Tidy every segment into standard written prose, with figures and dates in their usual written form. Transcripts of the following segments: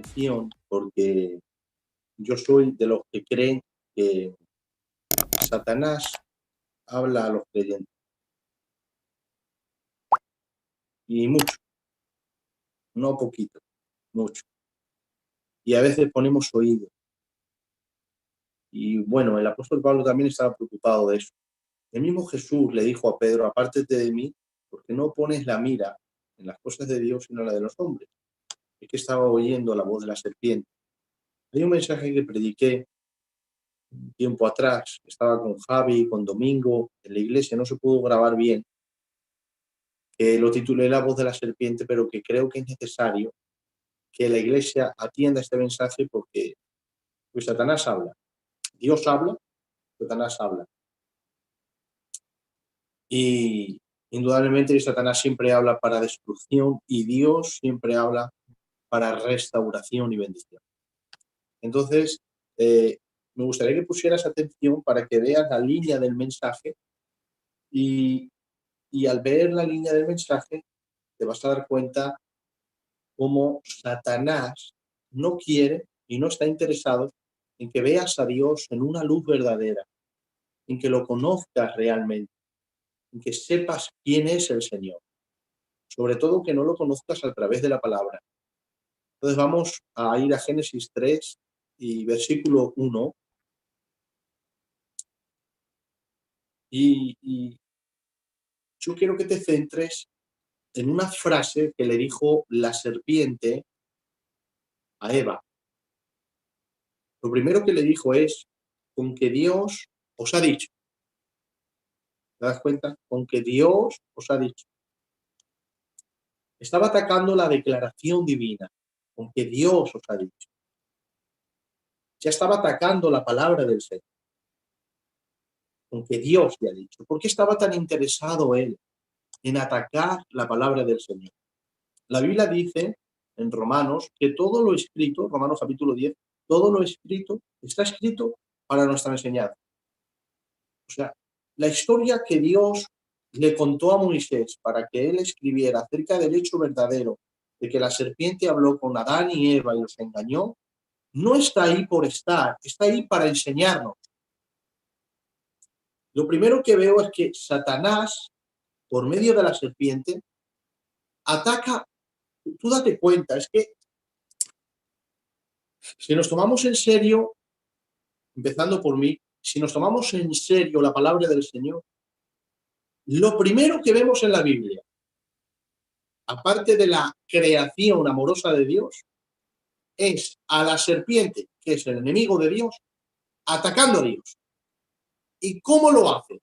atención porque yo soy de los que creen que Satanás habla a los creyentes y mucho, no poquito, mucho. Y a veces ponemos oído. Y bueno, el apóstol Pablo también estaba preocupado de eso. El mismo Jesús le dijo a Pedro, apártate de mí, porque no pones la mira en las cosas de Dios, sino en la de los hombres. Es que estaba oyendo la voz de la serpiente. Hay un mensaje que prediqué un tiempo atrás, estaba con Javi, con Domingo, en la iglesia, no se pudo grabar bien, lo titulé La voz de la serpiente, pero que creo que es necesario que la iglesia atienda este mensaje porque pues, Satanás habla, Dios habla, Satanás habla. Y indudablemente Satanás siempre habla para destrucción y Dios siempre habla para restauración y bendición. Entonces, me gustaría que pusieras atención para que veas la línea del mensaje y al ver la línea del mensaje te vas a dar cuenta cómo Satanás no quiere y no está interesado en que veas a Dios en una luz verdadera, en que lo conozcas realmente, en que sepas quién es el Señor. Sobre todo que no lo conozcas a través de la palabra. Entonces vamos a ir a Génesis 3 y versículo 1. Y yo quiero que te centres en una frase que le dijo la serpiente a Eva. Lo primero que le dijo es, con que Dios os ha dicho. ¿Te das cuenta? Con que Dios os ha dicho. Estaba atacando la declaración divina, con que Dios os ha dicho. Ya estaba atacando la palabra del Señor, con que Dios le ha dicho. ¿Por qué estaba tan interesado él en atacar la palabra del Señor? La Biblia dice en Romanos que todo lo escrito, Romanos capítulo 10, todo lo escrito está escrito para nuestra enseñanza. O sea, la historia que Dios le contó a Moisés para que él escribiera acerca del hecho verdadero de que la serpiente habló con Adán y Eva y los engañó, no está ahí por estar, está ahí para enseñarnos. Lo primero que veo es que Satanás, por medio de la serpiente, ataca. Tú date cuenta, es que si nos tomamos en serio, empezando por mí, si nos tomamos en serio la palabra del Señor, lo primero que vemos en la Biblia, aparte de la creación amorosa de Dios, es a la serpiente, que es el enemigo de Dios, atacando a Dios. ¿Y cómo lo hace?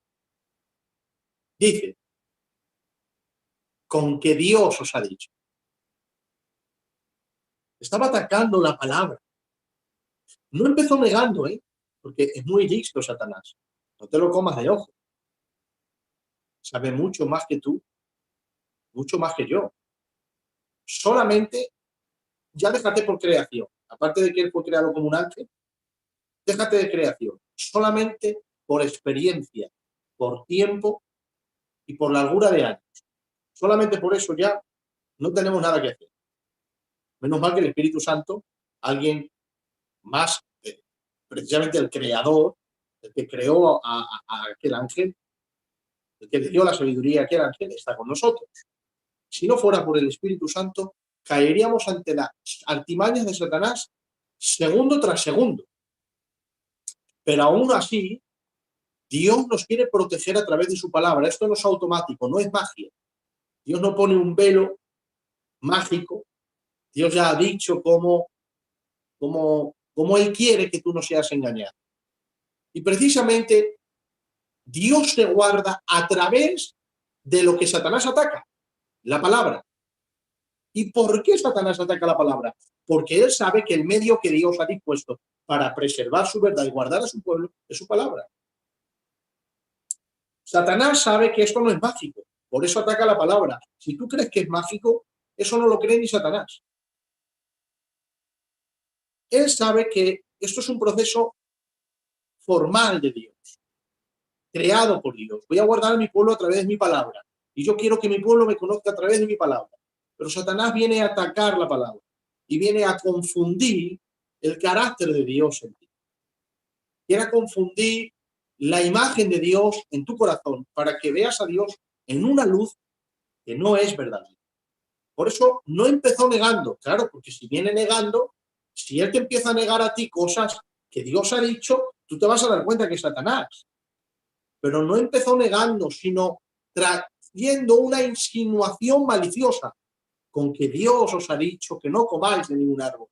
Dice, con que Dios os ha dicho. Estaba atacando la palabra. No empezó negando, porque es muy listo Satanás. No te lo comas de ojo. Sabe mucho más que tú, mucho más que yo. Solamente, ya déjate por creación. Aparte de que él fue creado como un ángel, déjate de creación. Solamente por experiencia, por tiempo y por largura de años. Solamente por eso ya no tenemos nada que hacer. Menos mal que el Espíritu Santo, alguien más, precisamente el creador, el que creó a aquel ángel, el que le dio la sabiduría a aquel ángel, está con nosotros. Si no fuera por el Espíritu Santo, caeríamos ante las artimañas de Satanás segundo tras segundo. Pero aún así, Dios nos quiere proteger a través de su palabra. Esto no es automático, no es magia. Dios no pone un velo mágico. Dios ya ha dicho cómo Él quiere que tú no seas engañado. Y precisamente Dios te guarda a través de lo que Satanás ataca, la palabra. ¿Y por qué Satanás ataca la palabra? Porque él sabe que el medio que Dios ha dispuesto para preservar su verdad y guardar a su pueblo es su palabra. Satanás sabe que esto no es mágico, por eso ataca la palabra. Si tú crees que es mágico, eso no lo cree ni Satanás. Él sabe que esto es un proceso formal de Dios, creado por Dios. Voy a guardar a mi pueblo a través de mi palabra. Y yo quiero que mi pueblo me conozca a través de mi palabra. Pero Satanás viene a atacar la palabra. y viene a confundir el carácter de Dios en ti. Quiere confundir la imagen de Dios en tu corazón para que veas a Dios en una luz que no es verdadera. Por eso no empezó negando, claro, porque si viene negando, si él te empieza a negar a ti cosas que Dios ha dicho, tú te vas a dar cuenta que es Satanás. Pero no empezó negando, sino trayendo una insinuación maliciosa con que Dios os ha dicho que no comáis de ningún árbol.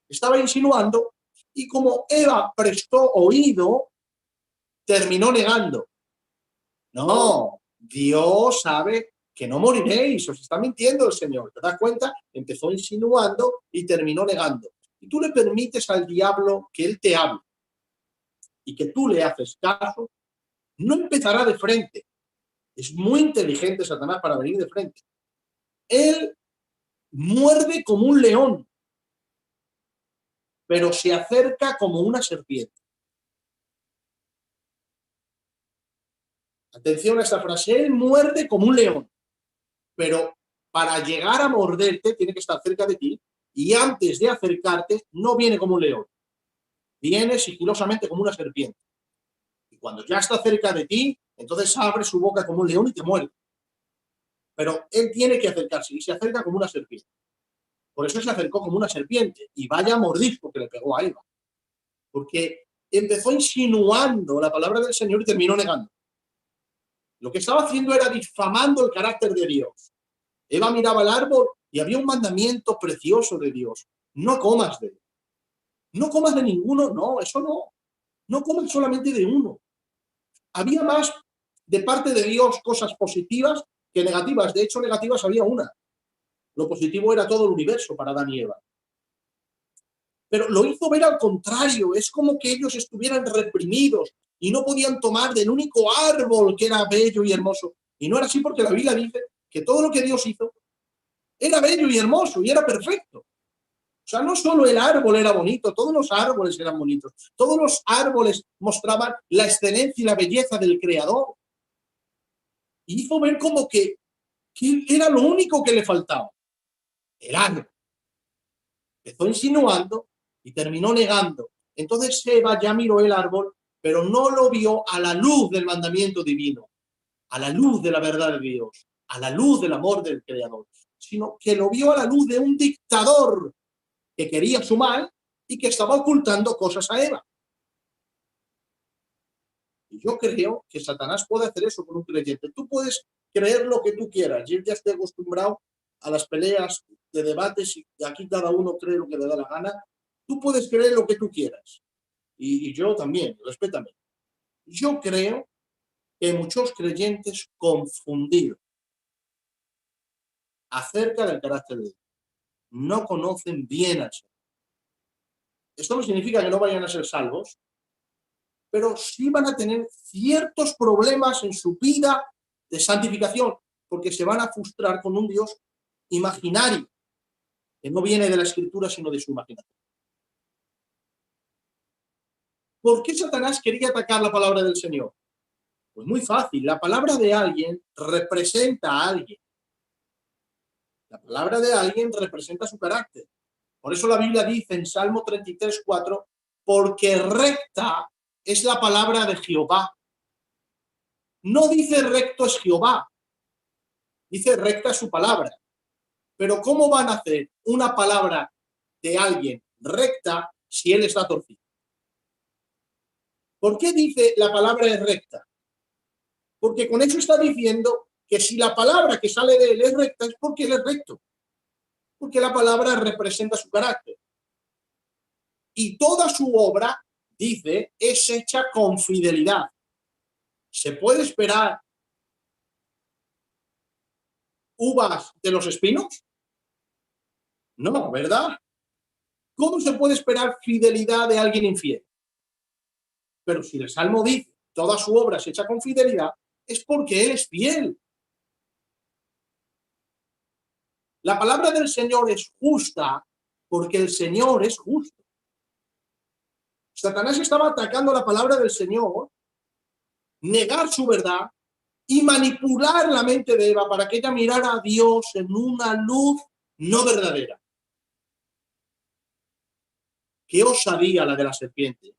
Estaba insinuando y como Eva prestó oído, terminó negando. No, Dios sabe que no moriréis, os está mintiendo el Señor. ¿Te das cuenta? Empezó insinuando y terminó negando. Y tú le permites al diablo que él te hable y que tú le haces caso, no empezará de frente. Es muy inteligente Satanás para venir de frente. Él muerde como un león, pero se acerca como una serpiente. Atención a esta frase, él muerde como un león, pero para llegar a morderte tiene que estar cerca de ti y antes de acercarte no viene como un león, viene sigilosamente como una serpiente. Y cuando ya está cerca de ti, entonces abre su boca como un león y te muerde. Pero él tiene que acercarse y se acerca como una serpiente. Por eso se acercó como una serpiente y vaya mordisco que le pegó a Eva. Porque empezó insinuando la palabra del Señor y terminó negando. Lo que estaba haciendo era difamando el carácter de Dios. Eva miraba el árbol y había un mandamiento precioso de Dios. No comas de él. No comas de ninguno, no, eso no. No comas solamente de uno. Había más de parte de Dios cosas positivas que negativas. De hecho, negativas había una. Lo positivo era todo el universo para Adán y Eva. Pero lo hizo ver al contrario. Es como que ellos estuvieran reprimidos y no podían tomar del único árbol que era bello y hermoso. Y no era así porque la Biblia dice que todo lo que Dios hizo era bello y hermoso y era perfecto. O sea, no solo el árbol era bonito, todos los árboles eran bonitos. Todos los árboles mostraban la excelencia y la belleza del Creador. Y hizo ver como que era lo único que le faltaba. El árbol. Empezó insinuando y terminó negando. Entonces Eva ya miró el árbol, pero no lo vio a la luz del mandamiento divino, a la luz de la verdad de Dios, a la luz del amor del Creador, sino que lo vio a la luz de un dictador que quería su mal y que estaba ocultando cosas a Eva. Y yo creo que Satanás puede hacer eso con un creyente. Tú puedes creer lo que tú quieras. Yo ya estoy acostumbrado a las peleas de debates y aquí cada uno cree lo que le da la gana. Tú puedes creer lo que tú quieras. Y yo también, respétame. Yo creo que muchos creyentes confundidos acerca del carácter de Dios no conocen bien al Señor. Esto no significa que no vayan a ser salvos, pero sí van a tener ciertos problemas en su vida de santificación, porque se van a frustrar con un Dios imaginario, que no viene de la Escritura, sino de su imaginación. ¿Por qué Satanás quería atacar la palabra del Señor? Pues muy fácil, la palabra de alguien representa a alguien. La palabra de alguien representa su carácter. Por eso la Biblia dice en Salmo 33:4, porque recta es la palabra de Jehová. No dice recto es Jehová, dice recta es su palabra. Pero ¿cómo van a hacer una palabra de alguien recta si él está torcido? ¿Por qué dice la palabra es recta? Porque con eso está diciendo que si la palabra que sale de él es recta es porque él es recto. Porque la palabra representa su carácter. Y toda su obra, dice, es hecha con fidelidad. ¿Se puede esperar uvas de los espinos? No, ¿verdad? ¿Cómo se puede esperar fidelidad de alguien infiel? Pero si el Salmo dice, toda su obra es hecha con fidelidad, es porque él es fiel. La palabra del Señor es justa porque el Señor es justo. Satanás estaba atacando la palabra del Señor, negar su verdad y manipular la mente de Eva para que ella mirara a Dios en una luz no verdadera. qué osadía la de la serpiente.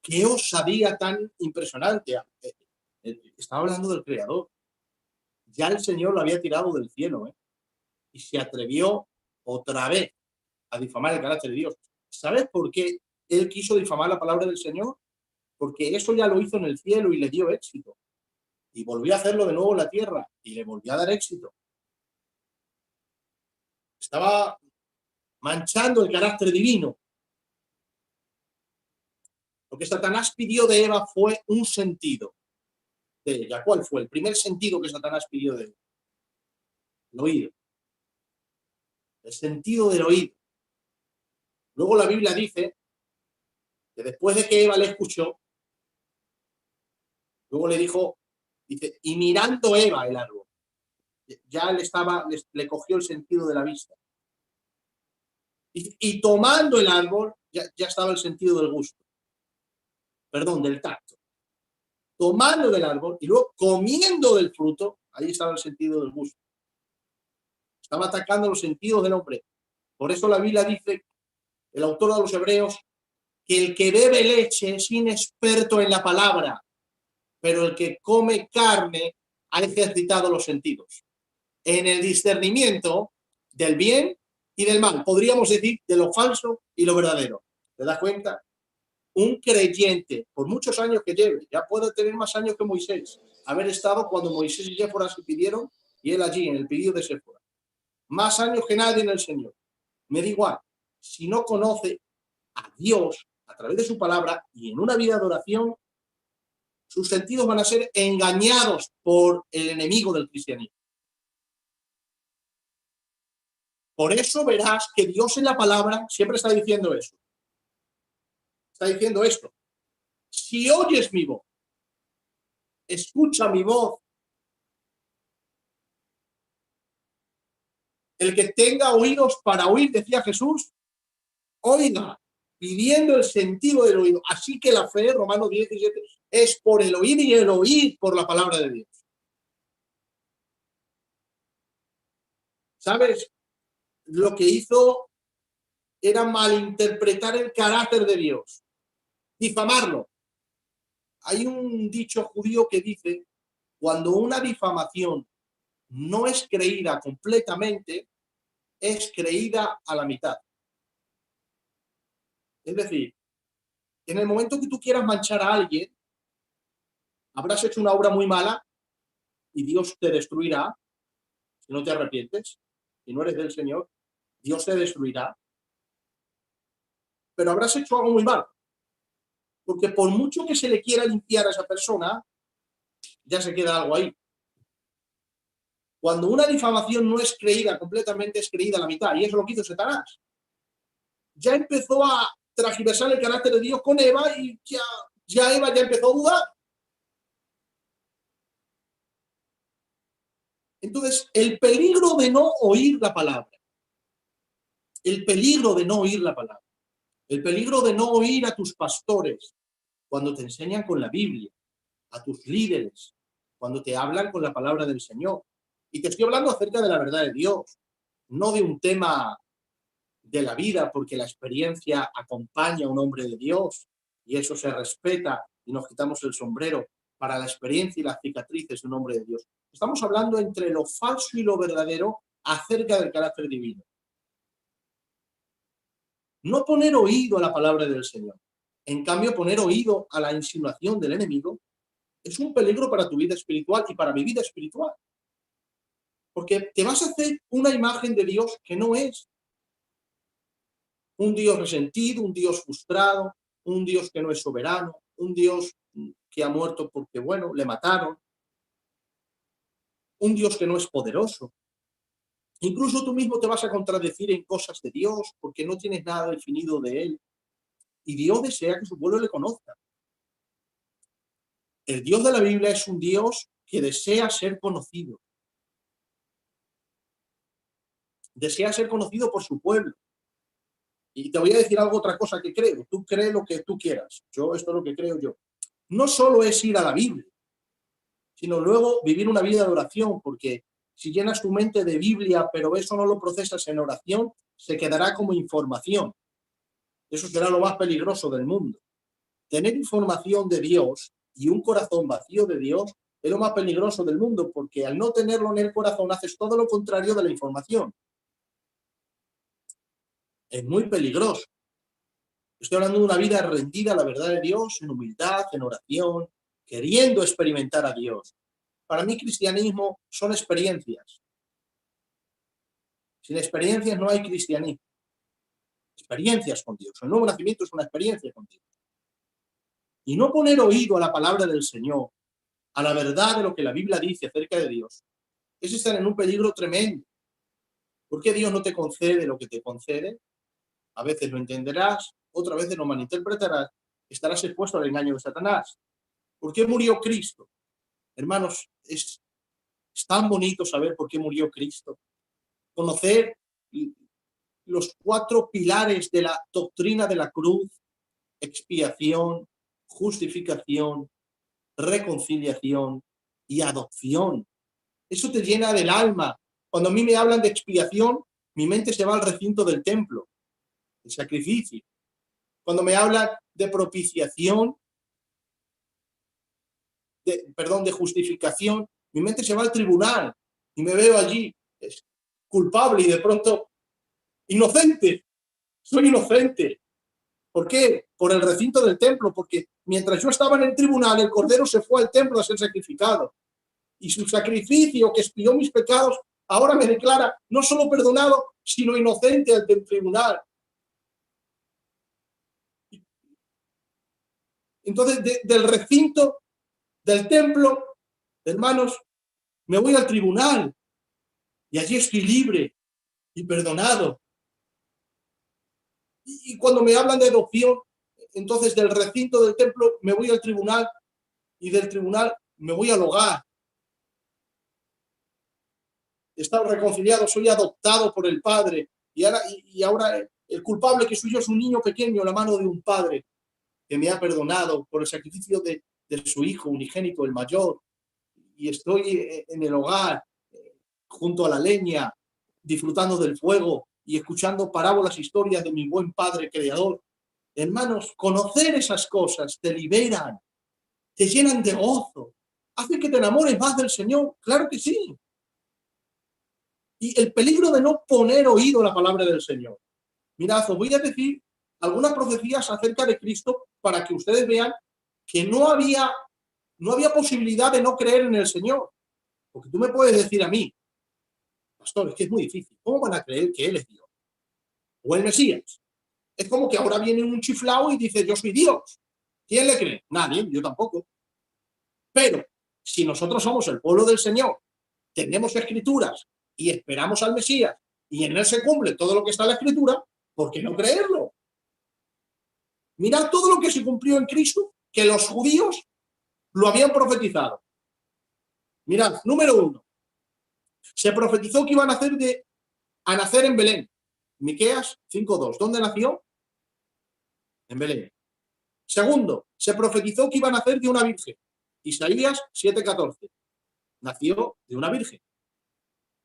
Qué osadía tan impresionante. Estaba hablando del Creador. Ya el Señor lo había tirado del cielo, ¿eh? Y se atrevió otra vez a difamar el carácter de Dios. ¿Sabes por qué él quiso difamar la palabra del Señor? Porque eso ya lo hizo en el cielo y le dio éxito. Y volvió a hacerlo de nuevo en la tierra y le volvió a dar éxito. Estaba manchando el carácter divino. Lo que Satanás pidió de Eva fue un sentido de ella. ¿Cuál fue? El primer sentido que Satanás pidió de ella. El oído. El sentido del oído. Luego la Biblia dice que después de que Eva le escuchó, luego le dijo, dice, y mirando Eva el árbol, ya le cogió el sentido de la vista. Y tomando el árbol, ya estaba el sentido del gusto. Perdón, del tacto. Tomando del árbol y luego comiendo del fruto, ahí estaba el sentido del gusto. Estaba atacando los sentidos del hombre. Por eso la Biblia dice, el autor de los Hebreos, que el que bebe leche es inexperto en la palabra, pero el que come carne ha ejercitado los sentidos en el discernimiento del bien y del mal. Podríamos decir de lo falso y lo verdadero. ¿Te das cuenta? Un creyente, por muchos años que lleve, ya puede tener más años que Moisés, haber estado cuando Moisés y Séfora se pidieron, y él allí en el pedido de Séfora. Más años que nadie en el Señor. Me da igual. Si no conoce a Dios a través de su palabra y en una vida de oración, sus sentidos van a ser engañados por el enemigo del cristianismo. Por eso verás que Dios en la palabra siempre está diciendo eso. Está diciendo esto. Si oyes mi voz, escucha mi voz. El que tenga oídos para oír, decía Jesús, oiga, pidiendo el sentido del oído. Así que la fe, Romanos 17, es por el oír y el oír por la palabra de Dios. ¿Sabes? Lo que hizo era malinterpretar el carácter de Dios, difamarlo. Hay un dicho judío que dice, cuando una difamación no es creída completamente, es creída a la mitad. Es decir, en el momento que tú quieras manchar a alguien, habrás hecho una obra muy mala y Dios te destruirá si no te arrepientes, si no eres del Señor, Dios te destruirá. Pero habrás hecho algo muy malo, porque por mucho que se le quiera limpiar a esa persona, ya se queda algo ahí. Cuando una difamación no es creída completamente, es creída a la mitad, y eso es lo que hizo Satanás. Ya empezó a transgiversar el carácter de Dios con Eva y ya Eva ya empezó a dudar. Entonces, el peligro de no oír la palabra, el peligro de no oír la palabra, el peligro de no oír a tus pastores cuando te enseñan con la Biblia, a tus líderes, cuando te hablan con la palabra del Señor. Y te estoy hablando acerca de la verdad de Dios, no de un tema de la vida, porque la experiencia acompaña a un hombre de Dios y eso se respeta y nos quitamos el sombrero para la experiencia y las cicatrices de un hombre de Dios. Estamos hablando entre lo falso y lo verdadero acerca del carácter divino. No poner oído a la palabra del Señor. En cambio, poner oído a la insinuación del enemigo es un peligro para tu vida espiritual y para mi vida espiritual. Porque te vas a hacer una imagen de Dios que no es. Un Dios resentido, un Dios frustrado, un Dios que no es soberano, un Dios que ha muerto porque, bueno, le mataron, un Dios que no es poderoso. Incluso tú mismo te vas a contradecir en cosas de Dios porque no tienes nada definido de Él. Y Dios desea que su pueblo le conozca. El Dios de la Biblia es un Dios que desea ser conocido. Desea ser conocido por su pueblo. Y te voy a decir otra cosa que creo. Tú crees lo que tú quieras. Esto es lo que creo yo. No solo es ir a la Biblia, sino luego vivir una vida de oración, porque si llenas tu mente de Biblia, pero eso no lo procesas en oración, se quedará como información. Eso será lo más peligroso del mundo. Tener información de Dios y un corazón vacío de Dios es lo más peligroso del mundo, porque al no tenerlo en el corazón haces todo lo contrario de la información. Es muy peligroso. Estoy hablando de una vida rendida a la verdad de Dios, en humildad, en oración, queriendo experimentar a Dios. Para mí, cristianismo son experiencias. Sin experiencias no hay cristianismo. Experiencias con Dios. El nuevo nacimiento es una experiencia con Dios. Y no poner oído a la palabra del Señor, a la verdad de lo que la Biblia dice acerca de Dios, es estar en un peligro tremendo. ¿Por qué Dios no te concede lo que te concede? A veces lo entenderás, otras veces lo malinterpretarás, estarás expuesto al engaño de Satanás. ¿Por qué murió Cristo? Hermanos, es tan bonito saber por qué murió Cristo. Conocer los 4 pilares de la doctrina de la cruz: expiación, justificación, reconciliación y adopción. Eso te llena del alma. Cuando a mí me hablan de expiación, mi mente se va al recinto del templo, el sacrificio. Cuando me hablan de propiciación, de justificación, mi mente se va al tribunal y me veo allí culpable y de pronto inocente. Soy inocente. ¿Por qué? Por el recinto del templo, porque mientras yo estaba en el tribunal, el Cordero se fue al templo a ser sacrificado. Y su sacrificio que expió mis pecados ahora me declara no solo perdonado, sino inocente ante el tribunal. Entonces, del recinto del templo, hermanos, me voy al tribunal y allí estoy libre y perdonado. Y cuando me hablan de adopción, entonces del recinto del templo me voy al tribunal y del tribunal me voy al hogar. He estado reconciliado, soy adoptado por el Padre y ahora el culpable que soy yo es un niño pequeño en la mano de un Padre que me ha perdonado por el sacrificio de su Hijo unigénito, el mayor, y estoy en el hogar junto a la leña, disfrutando del fuego y escuchando parábolas, historias de mi buen Padre Creador. Hermanos, conocer esas cosas te liberan, te llenan de gozo, hace que te enamores más del Señor, claro que sí. Y el peligro de no poner oído a la palabra del Señor. Mirad, os voy a decir algunas profecías acerca de Cristo para que ustedes vean que no había posibilidad de no creer en el Señor. Porque tú me puedes decir a mí, pastor, es que es muy difícil. ¿Cómo van a creer que Él es Dios? O el Mesías. Es como que ahora viene un chiflao y dice, yo soy Dios. ¿Quién le cree? Nadie, yo tampoco. Pero si nosotros somos el pueblo del Señor, tenemos escrituras y esperamos al Mesías y en Él se cumple todo lo que está en la escritura, ¿por qué no creerlo? Mirad todo lo que se cumplió en Cristo, que los judíos lo habían profetizado. Mirad, número 1. Se profetizó que iba a nacer en Belén. Miqueas 5:2. ¿Dónde nació? En Belén. Segundo, se profetizó que iba a nacer de una virgen. Isaías 7:14. Nació de una virgen.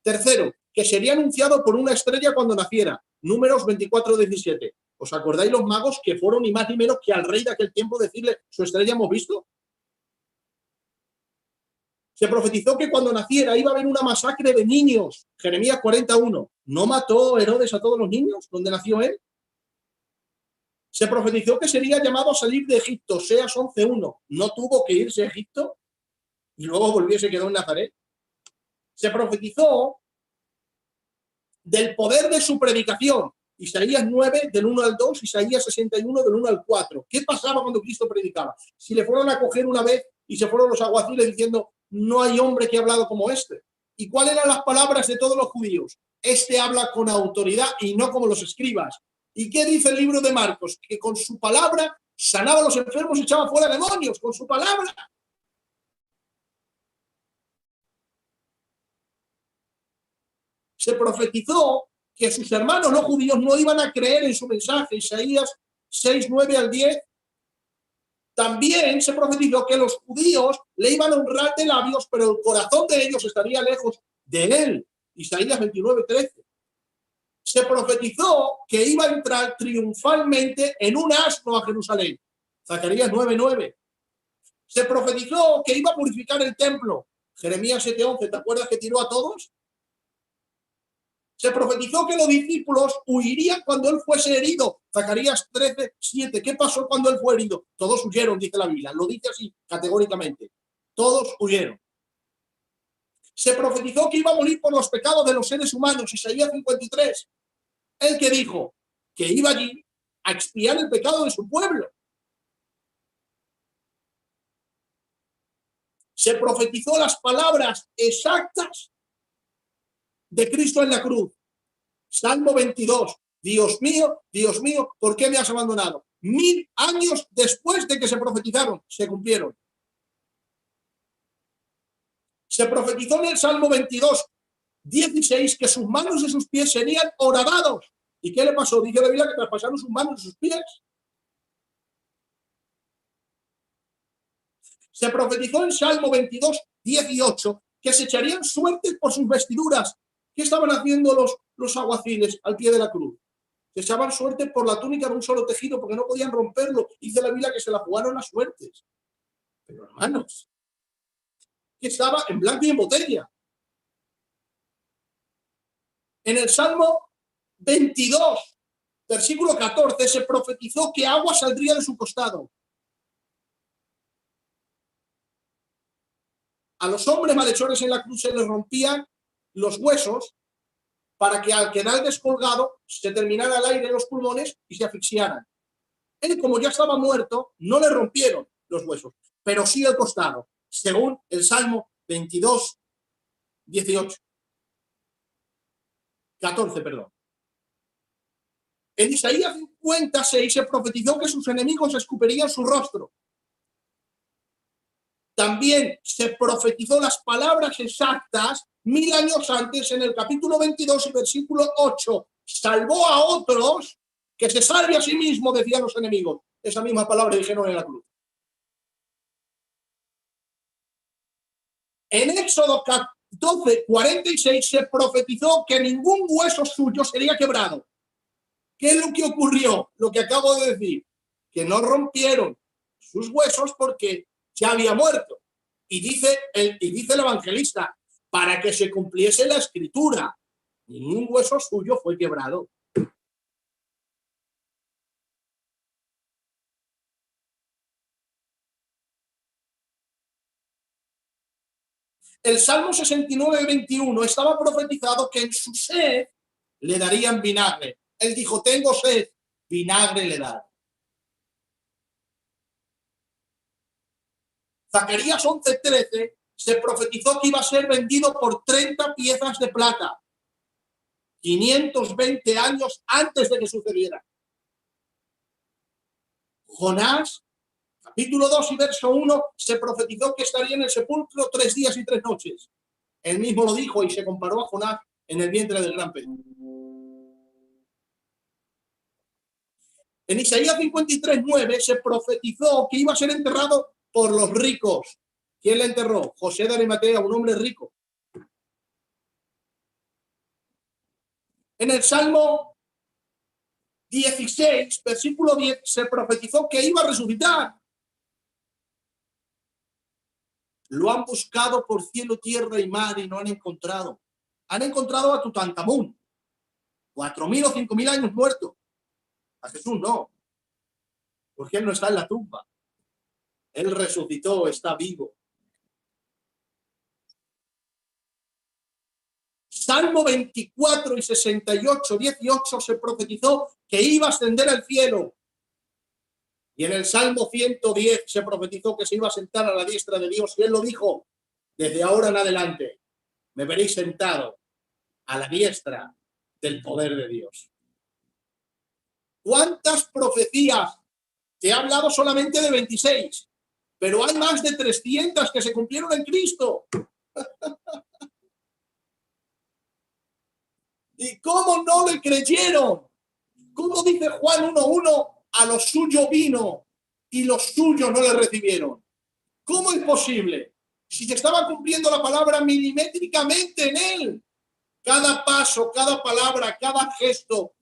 Tercero, que sería anunciado por una estrella cuando naciera. Números 24:17. ¿Os acordáis los magos que fueron ni más ni menos que al rey de aquel tiempo decirle, su estrella hemos visto? Se profetizó que cuando naciera iba a haber una masacre de niños. Jeremías 41. ¿No mató Herodes a todos los niños donde nació él? Se profetizó que sería llamado a salir de Egipto. Oseas 11:1. ¿No tuvo que irse a Egipto y luego volvió y se quedó en Nazaret? Se profetizó del poder de su predicación. Isaías 9, del 1 al 2, Isaías 61, del 1 al 4. ¿Qué pasaba cuando Cristo predicaba? Si le fueron a coger una vez y se fueron los alguaciles diciendo, no hay hombre que ha hablado como este. ¿Y cuáles eran las palabras de todos los judíos? Este habla con autoridad y no como los escribas. ¿Y qué dice el libro de Marcos? Que con su palabra sanaba a los enfermos y echaba fuera demonios, con su palabra. Se profetizó que sus hermanos no judíos no iban a creer en su mensaje. Isaías 6, 9 al 10. También se profetizó que los judíos le iban a honrar de labios, pero el corazón de ellos estaría lejos de él. Isaías 29, 13. Se profetizó que iba a entrar triunfalmente en un asno a Jerusalén. Zacarías 9:9. Se profetizó que iba a purificar el templo. Jeremías 7:11. ¿Te acuerdas que tiró a todos? Se profetizó que los discípulos huirían cuando él fuese herido. Zacarías 13:7. ¿Qué pasó cuando él fue herido? Todos huyeron, dice la Biblia. Lo dice así, categóricamente. Todos huyeron. Se profetizó que iba a morir por los pecados de los seres humanos. Isaías 53. El que dijo que iba allí a expiar el pecado de su pueblo. Se profetizó las palabras exactas de Cristo en la cruz. Salmo 22. Dios mío, ¿por qué me has abandonado? 1000 años después de que se profetizaron, se cumplieron. Se profetizó en el Salmo 22:16 que sus manos y sus pies serían horadados. ¿Y qué le pasó? Dice la Biblia que traspasaron sus manos y sus pies. Se profetizó en Salmo 22:18 que se echarían suertes por sus vestiduras. ¿Qué estaban haciendo los aguaciles al pie de la cruz? Se echaban suerte por la túnica de un solo tejido porque no podían romperlo. Dice la Biblia que se la jugaron las suertes. Pero hermanos, que estaba en blanco y en botella. En el Salmo 22, versículo 14, se profetizó que agua saldría de su costado. A los hombres malhechores en la cruz se les rompían los huesos para que al quedar descolgado se terminara el aire en los pulmones y se asfixiaran. Él, como ya estaba muerto, no le rompieron los huesos, pero sí el costado, según el Salmo 14, perdón. En Isaías 56 se profetizó que sus enemigos escupirían su rostro. También se profetizó las palabras exactas 1000 años antes en el capítulo 22 y versículo 8. Salvó a otros, que se salve a sí mismo, decían los enemigos. Esa misma palabra dijeron en la cruz. En Éxodo 12:46 se profetizó que ningún hueso suyo sería quebrado. ¿Qué es lo que ocurrió? Lo que acabo de decir, que no rompieron sus huesos porque ya había muerto. Y dice el evangelista, para que se cumpliese la escritura, ningún hueso suyo fue quebrado. El Salmo 69:21 estaba profetizado que en su sed le darían vinagre. Él dijo, tengo sed, vinagre le da. Zacarías 11:13 se profetizó que iba a ser vendido por 30 piezas de plata, 520 años antes de que sucediera. Jonás, capítulo 2 y verso 1, se profetizó que estaría en el sepulcro 3 días y 3 noches. Él mismo lo dijo y se comparó a Jonás en el vientre del gran pez. En Isaías 53:9 se profetizó que iba a ser enterrado por los ricos. ¿Quién le enterró? José de Arimatea, un hombre rico. En el Salmo 16, versículo 10, se profetizó que iba a resucitar. Lo han buscado por cielo, tierra y mar y no han encontrado. Han encontrado a Tutankamón, 4000 o 5000 años muerto. A Jesús no, porque él no está en la tumba. Él resucitó, está vivo. Salmo 24 y 68:18 se profetizó que iba a ascender al cielo. Y en el Salmo 110 se profetizó que se iba a sentar a la diestra de Dios. Y él lo dijo, desde ahora en adelante me veréis sentado a la diestra del poder de Dios. ¿Cuántas profecías? Te he hablado solamente de 26, pero hay más de 300 que se cumplieron en Cristo. ¿Y cómo no le creyeron? ¿Cómo dice Juan 1:1? A los suyos vino y los suyos no le recibieron. ¿Cómo es posible? Si se estaba cumpliendo la palabra milimétricamente en él. cada paso, cada palabra, cada gesto,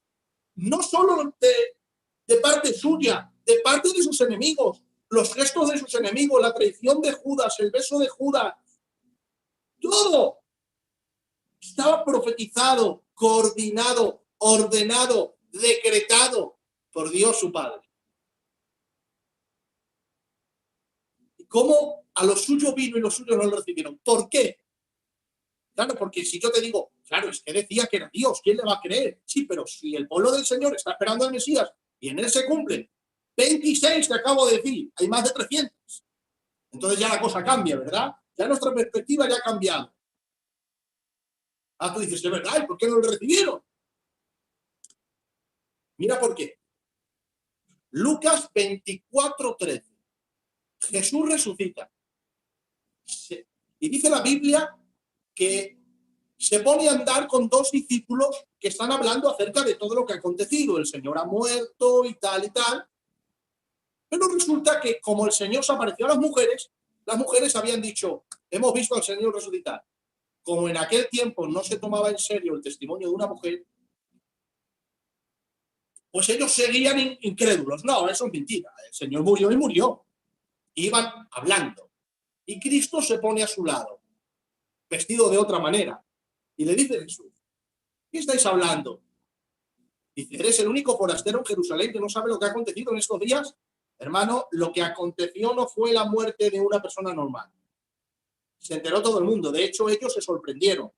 no solo de parte suya, de parte de sus enemigos, los gestos de sus enemigos, la traición de Judas, el beso de Judas, todo estaba profetizado, coordinado, ordenado, decretado por Dios su Padre. ¿Y cómo a los suyos vino y los suyos no lo recibieron? ¿Por qué? Claro, porque si yo te digo, claro, es que decía que era Dios, ¿quién le va a creer? Sí, pero si el pueblo del Señor está esperando al Mesías y en él se cumplen 26, te acabo de decir, hay más de 300. Entonces ya la cosa cambia, ¿verdad? Ya nuestra perspectiva ya ha cambiado. Ah, tú dices, ¿es verdad? ¿Y por qué no lo recibieron? Mira por qué. Lucas 24:13. Jesús resucita. Y dice la Biblia que se pone a andar con dos discípulos que están hablando acerca de todo lo que ha acontecido. El Señor ha muerto y tal. Pero resulta que como el Señor se apareció a las mujeres habían dicho, hemos visto al Señor resucitar. Como en aquel tiempo no se tomaba en serio el testimonio de una mujer, pues ellos seguían incrédulos. No, eso es mentira. El Señor murió y murió. Iban hablando. Y Cristo se pone a su lado, vestido de otra manera. Y le dice Jesús, ¿qué estáis hablando? Dice, ¿eres el único forastero en Jerusalén que no sabe lo que ha acontecido en estos días? Hermano, lo que aconteció no fue la muerte de una persona normal. Se enteró todo el mundo. De hecho, ellos se sorprendieron.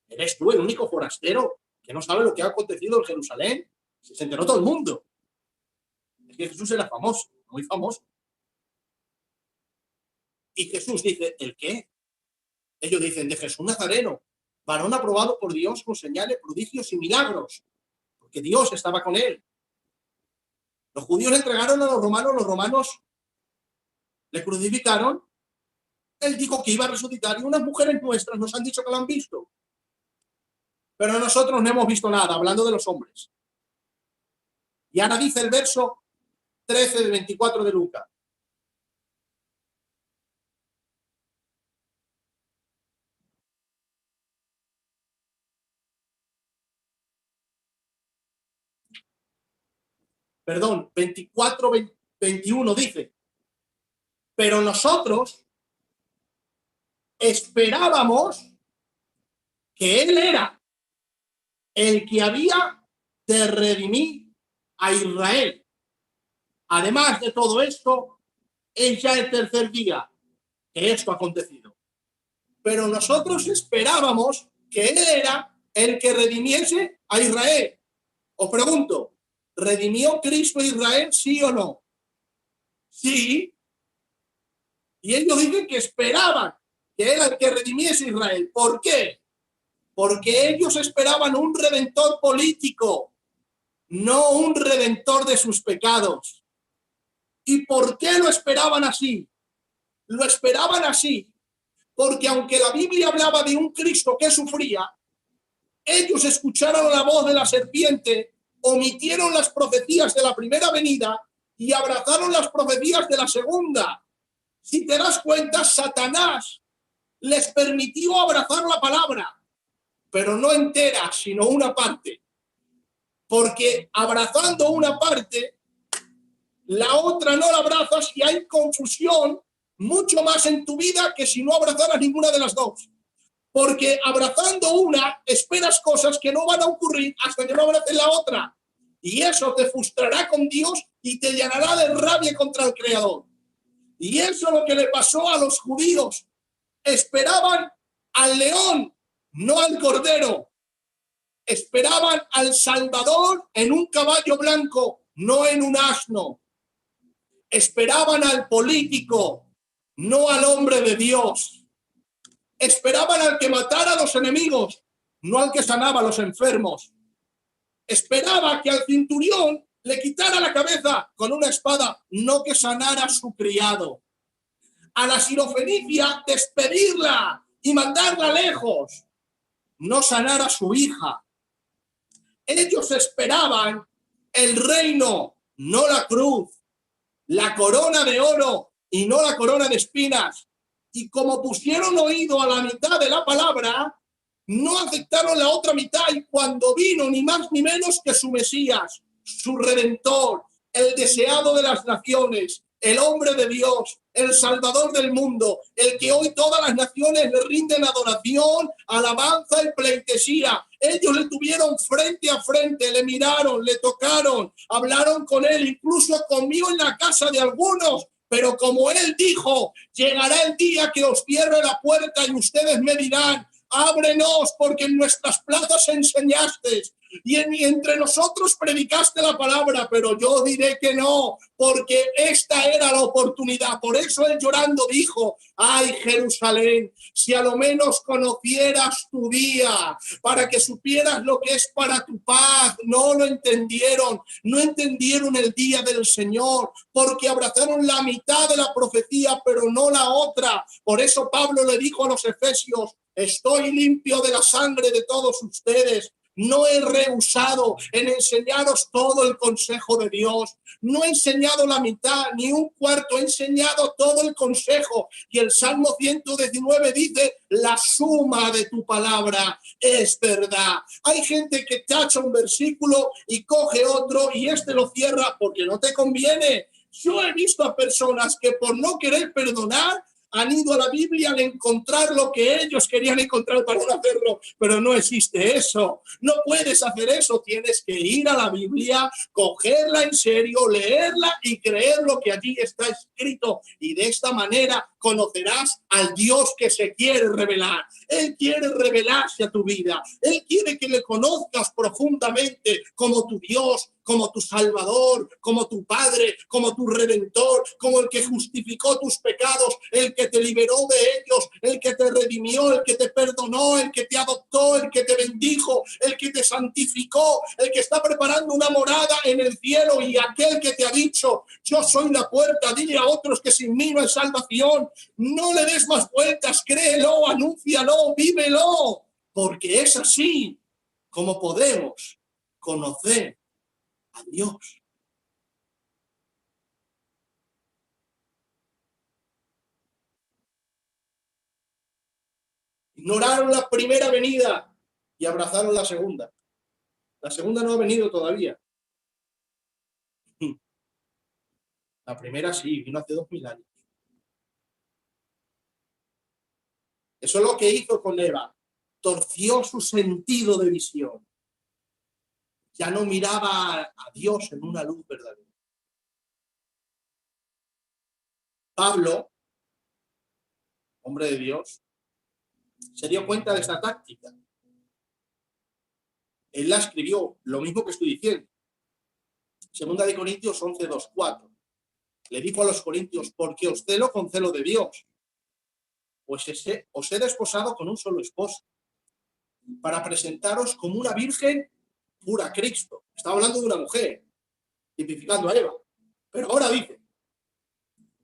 ¿Eres tú el único forastero que no sabe lo que ha acontecido en Jerusalén? Se enteró todo el mundo. Es que Jesús era famoso, muy famoso. Y Jesús dice, ¿el qué? Ellos dicen, de Jesús Nazareno, varón aprobado por Dios con señales, prodigios y milagros, porque Dios estaba con él. Los judíos le entregaron a los romanos le crucificaron. Él dijo que iba a resucitar y unas mujeres nuestras nos han dicho que lo han visto. Pero nosotros no hemos visto nada, hablando de los hombres. Y ahora dice el verso 13 del 24 de Lucas. Perdón, 24, 21 dice, pero nosotros esperábamos que él era el que había de redimir a Israel. Además de todo esto, es ya el tercer día que esto ha acontecido. Pero nosotros esperábamos que él era el que redimiese a Israel. Os pregunto, ¿redimió Cristo a Israel, sí o no? Sí. Y ellos dicen que esperaban que era el que redimiese a Israel. ¿Por qué? Porque ellos esperaban un redentor político, no un redentor de sus pecados. ¿Y por qué lo esperaban así? Lo esperaban así porque aunque la Biblia hablaba de un Cristo que sufría, ellos escucharon la voz de la serpiente, omitieron las profecías de la primera venida y abrazaron las profecías de la segunda. Si te das cuenta, Satanás les permitió abrazar la palabra, pero no entera, sino una parte. Porque abrazando una parte, la otra no la abrazas y hay confusión mucho más en tu vida que si no abrazaras ninguna de las dos. Porque abrazando una, esperas cosas que no van a ocurrir hasta que no abraces la otra. Y eso te frustrará con Dios y te llenará de rabia contra el Creador. Y eso es lo que le pasó a los judíos. Esperaban al león, no al cordero. Esperaban al Salvador en un caballo blanco, no en un asno. Esperaban al político, no al hombre de Dios. Esperaban al que matara a los enemigos, no al que sanaba a los enfermos. Esperaba que al centurión le quitara la cabeza con una espada, no que sanara a su criado. A la sirofenicia, despedirla y mandarla lejos, no sanar a su hija. Ellos esperaban el reino, no la cruz, la corona de oro y no la corona de espinas. Y como pusieron oído a la mitad de la palabra, No aceptaron la otra mitad y cuando vino ni más ni menos que su Mesías, su Redentor, el deseado de las naciones, el hombre de Dios, el Salvador del mundo, el que hoy todas las naciones le rinden adoración, alabanza y pleitesía. Ellos le tuvieron frente a frente, le miraron, le tocaron, hablaron con él, incluso conmigo en la casa de algunos. Pero como él dijo, llegará el día que os cierre la puerta y ustedes me dirán, ábrenos porque en nuestras plazas enseñaste y entre nosotros predicaste la palabra, pero yo diré que no, porque esta era la oportunidad. Por eso él llorando dijo, ay Jerusalén, si a lo menos conocieras tu día, para que supieras lo que es para tu paz. No lo entendieron, no entendieron el día del Señor, porque abrazaron la mitad de la profecía, pero no la otra. Por eso Pablo le dijo a los efesios, estoy limpio de la sangre de todos ustedes. No he rehusado en enseñaros todo el consejo de Dios. No he enseñado la mitad, ni un cuarto, he enseñado todo el consejo. Y el Salmo 119 dice, la suma de tu palabra es verdad. Hay gente que tacha un versículo y coge otro y lo cierra porque no te conviene. Yo he visto a personas que por no querer perdonar han ido a la Biblia al encontrar lo que ellos querían encontrar para no hacerlo, pero no existe eso. No puedes hacer eso, tienes que ir a la Biblia, cogerla en serio, leerla y creer lo que allí está escrito. Y de esta manera conocerás al Dios que se quiere revelar. Él quiere revelarse a tu vida. Él quiere que le conozcas profundamente como tu Dios, como tu Salvador, como tu Padre, como tu Redentor, como el que justificó tus pecados, el que te liberó de ellos, el que te redimió, el que te perdonó, el que te adoptó, el que te bendijo, el que te santificó, el que está preparando una morada en el cielo y aquel que te ha dicho, yo soy la puerta, dile a otros que sin mí no hay salvación. No le des más vueltas, créelo, anúncialo, vívelo, porque es así como podemos conocer a Dios. Ignoraron la primera venida y abrazaron la segunda. La segunda no ha venido todavía. La primera sí, vino hace 2000 años. Eso es lo que hizo con Eva. Torció su sentido de visión. Ya no miraba a Dios en una luz verdadera. Pablo, hombre de Dios, se dio cuenta de esta táctica. Él la escribió, lo mismo que estoy diciendo. Segunda de Corintios 11, 2, 4. Le dijo a los corintios, porque os celo con celo de Dios, pues os he desposado con un solo esposo, para presentaros como una virgen pura a Cristo. Estaba hablando de una mujer, tipificando a Eva. Pero ahora dice,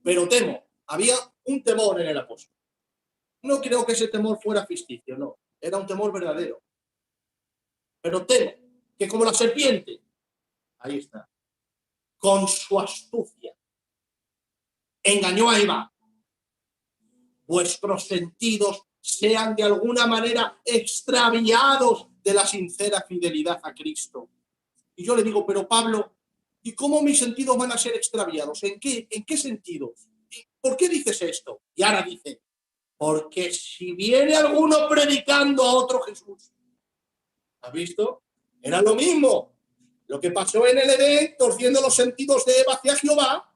pero temo, había un temor en el apóstol. No creo que ese temor fuera ficticio, no, era un temor verdadero. Pero temo que como la serpiente, ahí está, con su astucia, engañó a Eva, vuestros sentidos sean de alguna manera extraviados de la sincera fidelidad a Cristo. Y yo le digo, pero Pablo, ¿y cómo mis sentidos van a ser extraviados? ¿En qué sentido? ¿Por qué dices esto? Y ahora dice, porque si viene alguno predicando a otro Jesús, ¿has visto? Era lo mismo. Lo que pasó en el Edén, torciendo los sentidos de Eva hacia Jehová,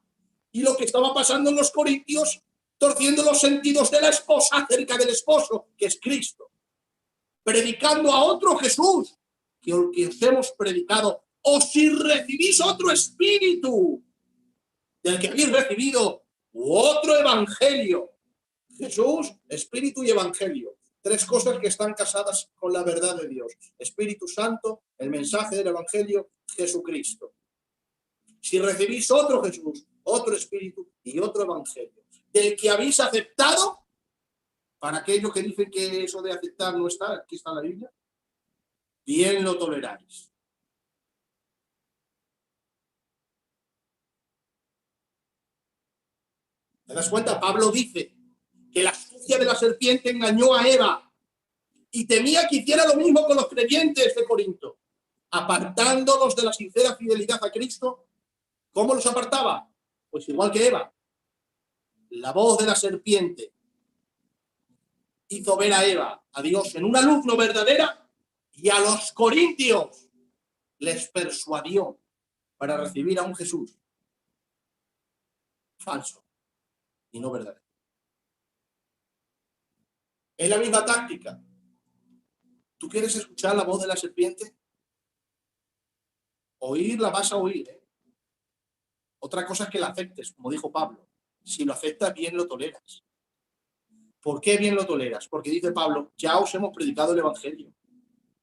y lo que estaba pasando en los Corintios, torciendo los sentidos de la esposa acerca del esposo, que es Cristo. Predicando a otro Jesús, que os hemos predicado, o si recibís otro espíritu del que habéis recibido, u otro evangelio. Jesús, espíritu y evangelio. Tres cosas que están casadas con la verdad de Dios. Espíritu Santo, el mensaje del evangelio, Jesucristo. Si recibís otro Jesús, otro espíritu y otro evangelio, del que habéis aceptado, para aquellos que dicen que eso de aceptar no está, aquí está la Biblia, bien lo toleráis. ¿Te das cuenta? Pablo dice que la astucia de la serpiente engañó a Eva y temía que hiciera lo mismo con los creyentes de Corinto, apartándolos de la sincera fidelidad a Cristo. ¿Cómo los apartaba? Pues igual que Eva. La voz de la serpiente hizo ver a Eva, a Dios, en una luz no verdadera, y a los corintios les persuadió para recibir a un Jesús falso y no verdadero. Es la misma táctica. ¿Tú quieres escuchar la voz de la serpiente? Oírla vas a oír, ¿eh? Otra cosa es que la aceptes, como dijo Pablo. Si lo aceptas, bien lo toleras. ¿Por qué bien lo toleras? Porque dice Pablo, ya os hemos predicado el Evangelio.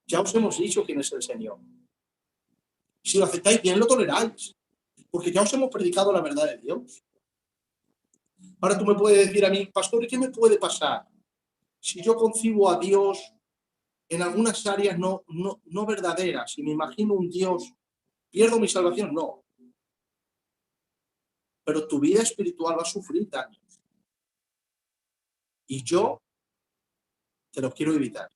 Ya os hemos dicho quién es el Señor. Si lo aceptáis, bien lo toleráis. Porque ya os hemos predicado la verdad de Dios. Ahora tú me puedes decir a mí, pastor, ¿qué me puede pasar si yo concibo a Dios en algunas áreas no verdaderas? Si me imagino un Dios, ¿pierdo mi salvación? No. Pero tu vida espiritual va a sufrir daños. Y yo te los quiero evitar.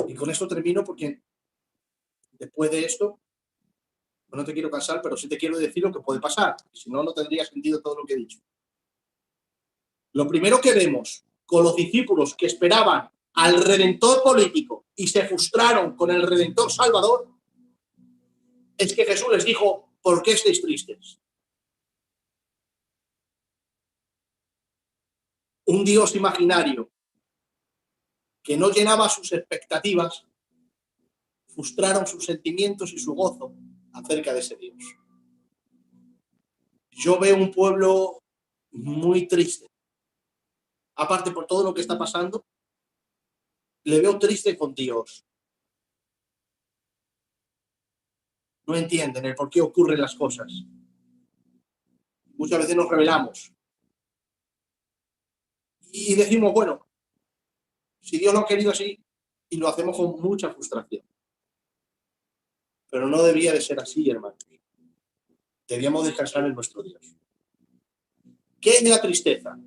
Y con esto termino porque después de esto, no te quiero cansar, pero sí te quiero decir lo que puede pasar. Si no, no tendría sentido todo lo que he dicho. Lo primero que vemos con los discípulos que esperaban al Redentor político y se frustraron con el Redentor Salvador es que Jesús les dijo, ¿por qué estáis tristes? Un Dios imaginario que no llenaba sus expectativas, frustraron sus sentimientos y su gozo acerca de ese Dios. Yo veo un pueblo muy triste. Aparte por todo lo que está pasando, le veo triste con Dios. No entienden el por qué ocurren las cosas. Muchas veces nos rebelamos y decimos, bueno, si Dios lo ha querido así, y lo hacemos con mucha frustración. Pero no debía de ser así, hermanos. Debíamos descansar en nuestro Dios. ¿Qué es la tristeza?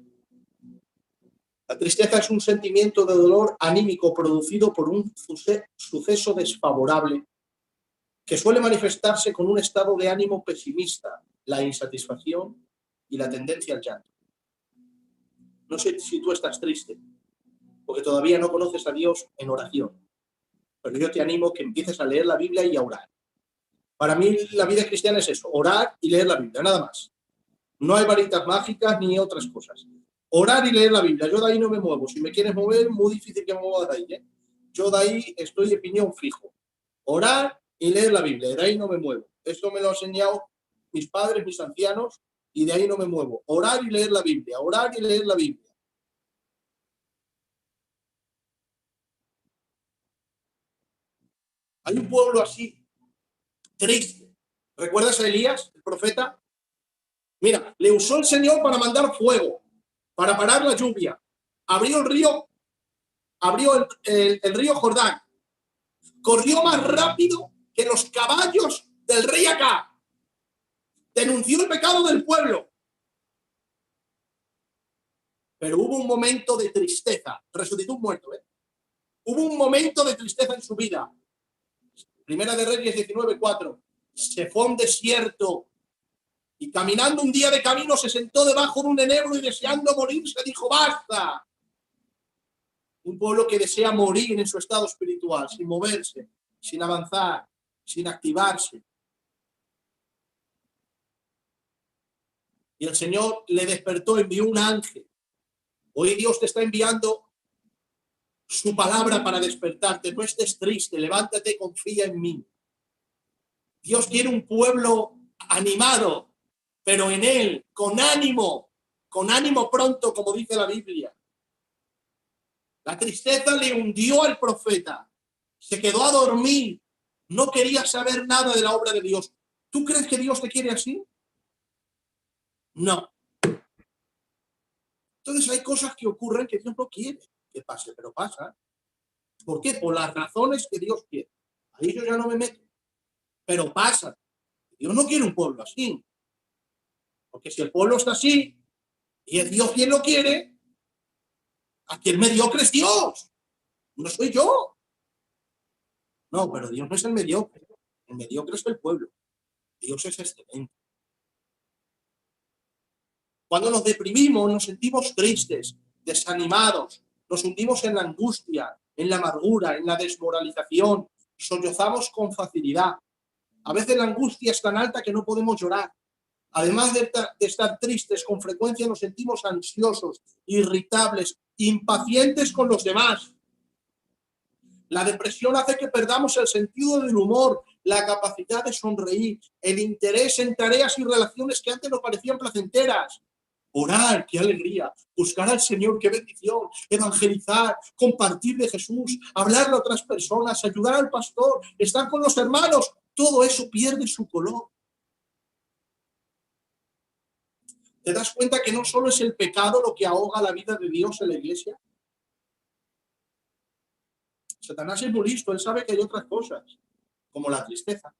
La tristeza es un sentimiento de dolor anímico producido por un suceso desfavorable que suele manifestarse con un estado de ánimo pesimista, la insatisfacción y la tendencia al llanto. No sé si tú estás triste, porque todavía no conoces a Dios en oración, pero yo te animo que empieces a leer la Biblia y a orar. Para mí la vida cristiana es eso, orar y leer la Biblia, nada más. No hay varitas mágicas ni otras cosas. Orar y leer la Biblia, yo de ahí no me muevo. Si me quieres mover, muy difícil que me mueva de ahí, ¿eh? Yo de ahí estoy de piñón fijo. Orar y leer la Biblia, de ahí no me muevo. Esto me lo han enseñado mis padres, mis ancianos, y de ahí no me muevo. Orar y leer la Biblia, orar y leer la Biblia. Hay un pueblo así, triste. ¿Recuerdas a Elías, el profeta? Mira, le usó el Señor para mandar fuego, para parar la lluvia. Abrió el río, abrió el río Jordán. Corrió más rápido que los caballos del rey Acab. Denunció el pecado del pueblo. Pero hubo un momento de tristeza. Resucitó un muerto, ¿eh? Hubo un momento de tristeza en su vida. Primera de Reyes 19:4. Se fue a un desierto y caminando un día de camino se sentó debajo de un enebro y deseando morirse dijo, basta. Un pueblo que desea morir en su estado espiritual, sin moverse, sin avanzar, sin activarse. Y el Señor le despertó, envió un ángel. Hoy Dios te está enviando su palabra para despertarte. No estés triste, levántate, confía en mí. Dios quiere un pueblo animado, pero en Él, con ánimo pronto, como dice la Biblia. La tristeza le hundió al profeta, se quedó a dormir, no quería saber nada de la obra de Dios. ¿Tú crees que Dios te quiere así? No. Entonces hay cosas que ocurren que Dios no quiere que pase, pero pasa. ¿Por qué? Por las razones que Dios quiere. Ahí yo ya no me meto. Pero pasa. Dios no quiere un pueblo así. Porque si el pueblo está así, Y es Dios quien lo quiere. Aquí el mediocre es Dios. No soy yo. No, pero Dios no es el mediocre. El mediocre es el pueblo. Dios es excelente. Cuando nos deprimimos, nos sentimos tristes, desanimados, nos hundimos en la angustia, en la amargura, en la desmoralización, sollozamos con facilidad. A veces la angustia es tan alta que no podemos llorar. Además de estar tristes, con frecuencia nos sentimos ansiosos, irritables, impacientes con los demás. La depresión hace que perdamos el sentido del humor, la capacidad de sonreír, el interés en tareas y relaciones que antes nos parecían placenteras. Orar, qué alegría. Buscar al Señor, qué bendición. Evangelizar, compartir de Jesús, hablarle a otras personas, ayudar al pastor, estar con los hermanos. Todo eso pierde su color. ¿Te das cuenta que no solo es el pecado lo que ahoga la vida de Dios en la iglesia? Satanás es muy listo, él sabe que hay otras cosas, como la tristeza.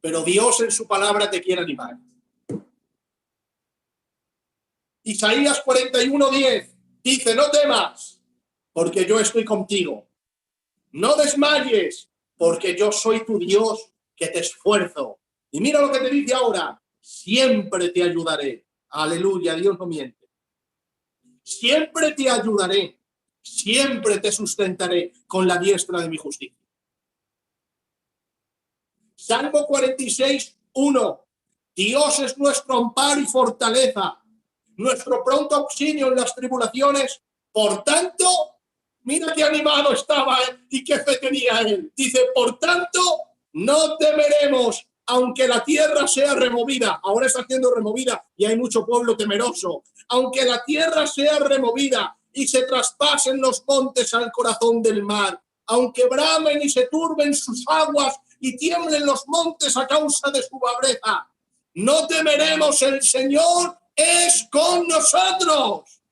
Pero Dios en su palabra te quiere animar. Isaías 41:10 dice, no temas, porque yo estoy contigo. No desmayes, porque yo soy tu Dios, que te esfuerzo. Y mira lo que te dice ahora, siempre te ayudaré. Aleluya, Dios no miente. Siempre te ayudaré, siempre te sustentaré con la diestra de mi justicia. Salmo 46:1. Dios es nuestro amparo y fortaleza, nuestro pronto auxilio en las tribulaciones. Por tanto, mira qué animado estaba él y qué fe tenía él. Dice, por tanto, no temeremos, aunque la tierra sea removida. Ahora está siendo removida y hay mucho pueblo temeroso. Aunque la tierra sea removida y se traspasen los montes al corazón del mar, aunque bramen y se turben sus aguas y tiemblen los montes a causa de su braveza, no temeremos, el Señor es con nosotros.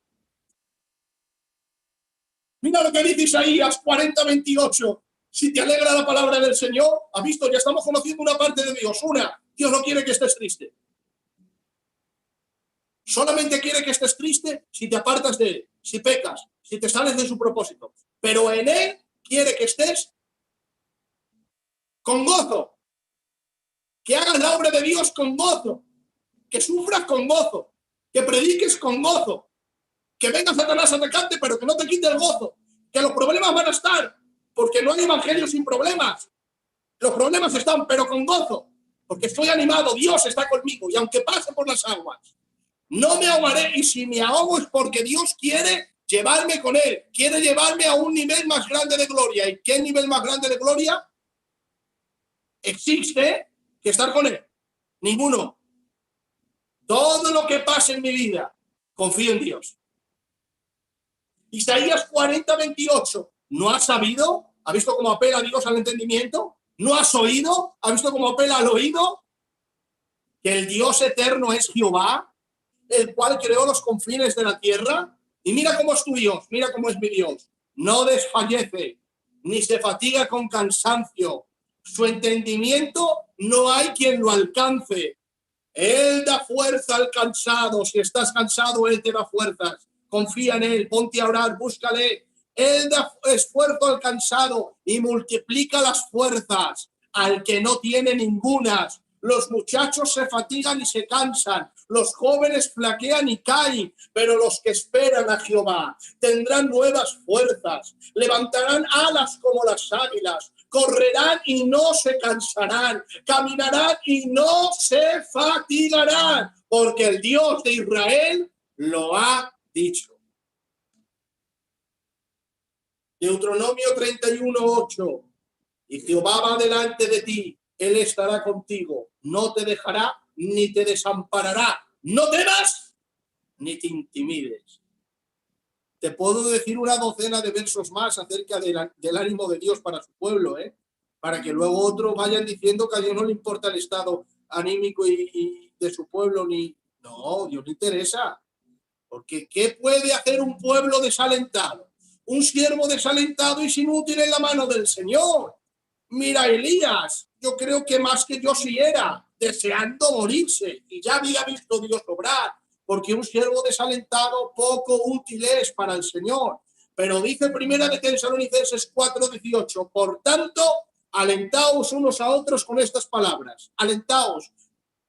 Mira lo que dice Isaías 40:28. Si te alegra la palabra del Señor, has visto, ya estamos conociendo una parte de Dios. Dios no quiere que estés triste. Solamente quiere que estés triste si te apartas de él, si pecas, si te sales de su propósito. Pero en él quiere que estés con gozo, que hagas la obra de Dios con gozo, que sufras con gozo, que prediques con gozo, que venga Satanás a atacarte, pero que no te quite el gozo, que los problemas van a estar, porque no hay evangelio sin problemas. Los problemas están, pero con gozo, porque estoy animado, Dios está conmigo, y aunque pase por las aguas, no me ahogaré, y si me ahogo es porque Dios quiere llevarme con él, quiere llevarme a un nivel más grande de gloria. ¿Y qué nivel más grande de gloria existe que estar con él? Ninguno. Todo lo que pase en mi vida, confío en Dios. Isaías 40:28. ¿No has sabido? ¿Has visto cómo apela a Dios al entendimiento? ¿No has oído? ¿Has visto cómo apela al oído? Que el Dios eterno es Jehová, el cual creó los confines de la tierra. Y mira cómo es tu Dios, mira cómo es mi Dios. No desfallece, ni se fatiga con cansancio. Su entendimiento no hay quien lo alcance. Él da fuerza al cansado. Si estás cansado, él te da fuerzas. Confía en él, ponte a orar, búscale. Él da esfuerzo al cansado y multiplica las fuerzas al que no tiene ningunas. Los muchachos se fatigan y se cansan, los jóvenes flaquean y caen, pero los que esperan a Jehová tendrán nuevas fuerzas, levantarán alas como las águilas, correrán y no se cansarán, caminarán y no se fatigarán, porque el Dios de Israel lo ha dicho. Deuteronomio 31:8. Y Jehová va delante de ti, él estará contigo, no te dejará ni te desamparará. No temas ni te intimides. Te puedo decir una docena de versos más acerca del ánimo de Dios para su pueblo, para que luego otros vayan diciendo que a Dios no le importa el estado anímico y de su pueblo. No, Dios le interesa. Porque ¿qué puede hacer un pueblo desalentado? Un siervo desalentado es inútil en la mano del Señor. Mira, Elías, yo creo que más que yo sí era. deseando morirse, y ya había visto Dios obrar, porque un siervo desalentado poco útil es para el Señor. Pero dice primera de Tesalonicenses 4:18, por tanto, alentaos unos a otros con estas palabras. Alentaos.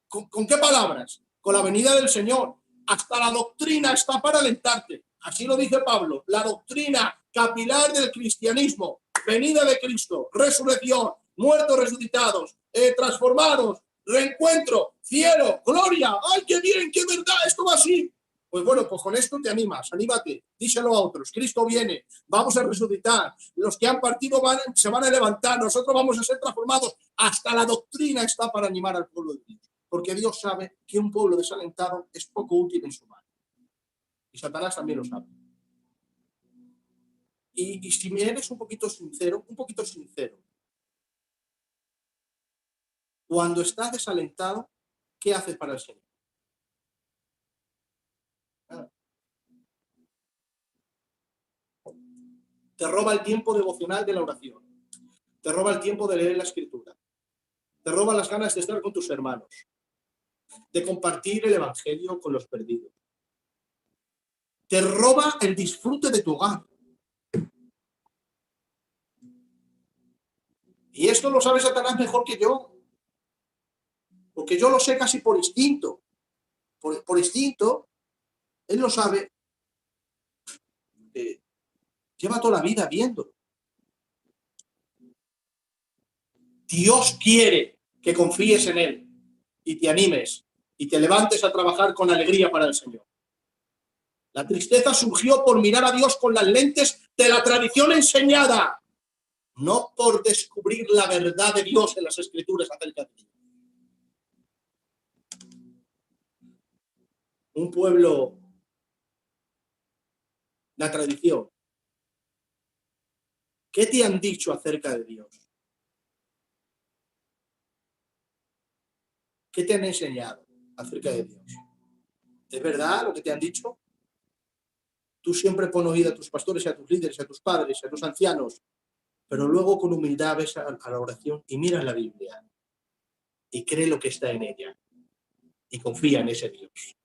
¿Con qué palabras? Con la venida del Señor. Hasta la doctrina está para alentarte. Así lo dice Pablo. La doctrina capilar del cristianismo. Venida de Cristo, resurrección, muertos resucitados, transformados, reencuentro, cielo, gloria. ¡Ay, qué bien, qué verdad! Esto va así. Pues bueno, pues con esto te animas, anímate, díselo a otros. Cristo viene, vamos a resucitar. Los que han partido se van a levantar, nosotros vamos a ser transformados. Hasta la doctrina está para animar al pueblo de Dios. Porque Dios sabe que un pueblo desalentado es poco útil en su mano. Y Satanás también lo sabe. Y si me eres un poquito sincero, cuando estás desalentado, ¿qué haces para el Señor? Te roba el tiempo devocional de la oración. Te roba el tiempo de leer la Escritura. Te roba las ganas de estar con tus hermanos. De compartir el Evangelio con los perdidos. Te roba el disfrute de tu hogar. Y esto lo sabe Satanás mejor que yo. Porque yo lo sé casi por instinto. Por instinto, él lo sabe. Lleva toda la vida viéndolo. Dios quiere que confíes en Él y te animes y te levantes a trabajar con alegría para el Señor. La tristeza surgió por mirar a Dios con las lentes de la tradición enseñada, no por descubrir la verdad de Dios en las Escrituras acerca de Dios. Un pueblo, la tradición. ¿Qué te han dicho acerca de Dios? ¿Qué te han enseñado acerca de Dios? ¿Es verdad lo que te han dicho? Tú siempre pon oído a tus pastores, a tus líderes, a tus padres, a tus ancianos, pero luego con humildad ves a la oración y miras la Biblia y cree lo que está en ella y confía en ese Dios,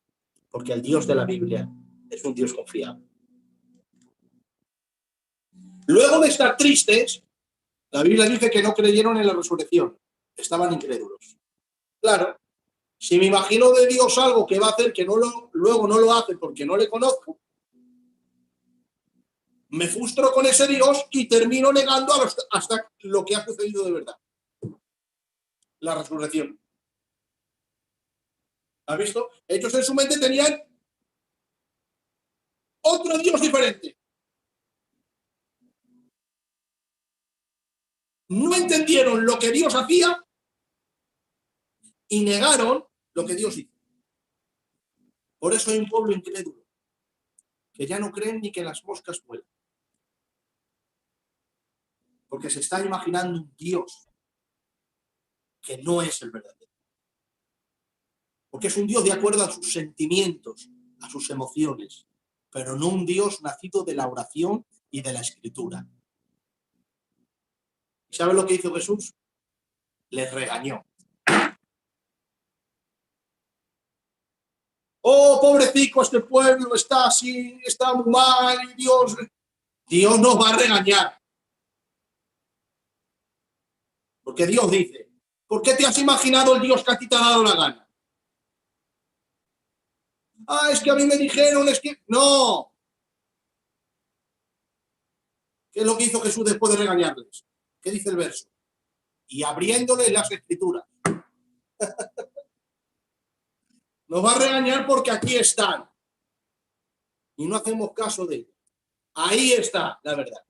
porque el Dios de la Biblia es un Dios confiable. Luego de estar tristes, la Biblia dice que no creyeron en la resurrección, estaban incrédulos. Claro, si me imagino de Dios algo que va a hacer que luego no lo hace porque no le conozco, me frustro con ese Dios y termino negando hasta lo que ha sucedido de verdad. La resurrección. ¿Has visto? Ellos en su mente tenían otro Dios diferente. No entendieron lo que Dios hacía y negaron lo que Dios hizo. Por eso hay un pueblo incrédulo, que ya no creen ni que las moscas vuelan. Porque se está imaginando un Dios que no es el verdadero. Porque es un Dios de acuerdo a sus sentimientos, a sus emociones, pero no un Dios nacido de la oración y de la escritura. ¿Sabe lo que hizo Jesús? Les regañó. Oh, pobrecito, este pueblo está así, está muy mal, y Dios nos va a regañar. Porque Dios dice, ¿por qué te has imaginado el Dios que a ti te ha dado la gana? Ah, es que a mí me dijeron, es que... No. ¿Qué es lo que hizo Jesús después de regañarles? ¿Qué dice el verso? Y abriéndole las escrituras. Nos va a regañar porque aquí están. Y no hacemos caso de ellos. Ahí está la verdad.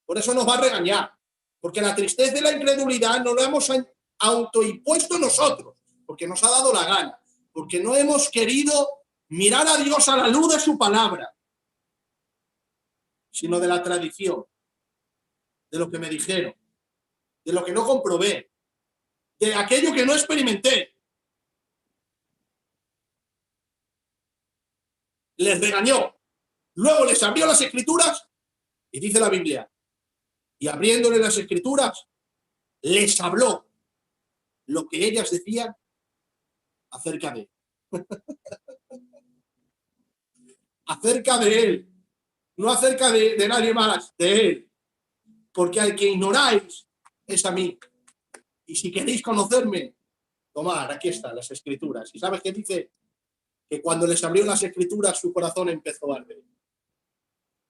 Por eso nos va a regañar. Porque la tristeza y la incredulidad no lo hemos autoimpuesto nosotros. Porque nos ha dado la gana. Porque no hemos querido mirar a Dios a la luz de su palabra. Sino de la tradición. De lo que me dijeron. De lo que no comprobé. De aquello que no experimenté. Les regañó. Luego les abrió las escrituras y dice la Biblia, y abriéndole las escrituras, les habló lo que ellas decían acerca de él. Acerca de él, no acerca de nadie más, de él. Porque al que ignoráis es a mí. Y si queréis conocerme, tomad, aquí están las escrituras. ¿Y sabes qué dice? Que cuando les abrió las escrituras, su corazón empezó a arder.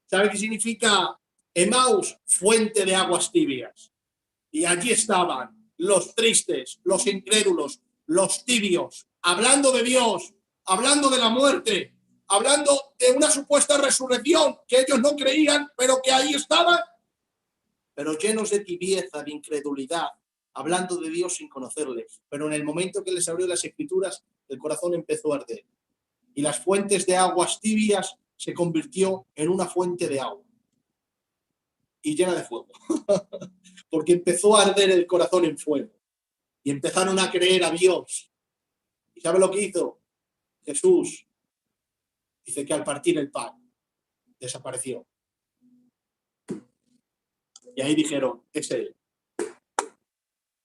¿Sabes qué significa Emaús? Fuente de aguas tibias. Y allí estaban los tristes, los incrédulos, los tibios, hablando de Dios, hablando de la muerte, hablando de una supuesta resurrección que ellos no creían, pero que ahí estaban, pero llenos de tibieza, de incredulidad, hablando de Dios sin conocerle. Pero en el momento que les abrió las escrituras, el corazón empezó a arder. Y las fuentes de aguas tibias se convirtió en una fuente de agua. Y llena de fuego. Porque empezó a arder el corazón en fuego. Y empezaron a creer a Dios. ¿Y sabe lo que hizo? Jesús dice que al partir el pan desapareció. Y ahí dijeron, es él.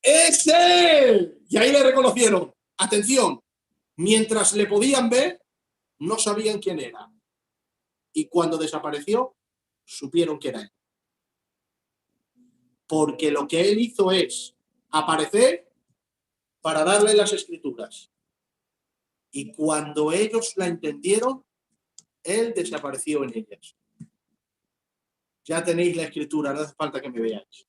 ¡Es él! Y ahí le reconocieron. Atención, mientras le podían ver, no sabían quién era. Y cuando desapareció, supieron que era él. Porque lo que él hizo es aparecer para darle las escrituras. Y cuando ellos la entendieron, él desapareció en ellas. Ya tenéis la escritura, no hace falta que me veáis.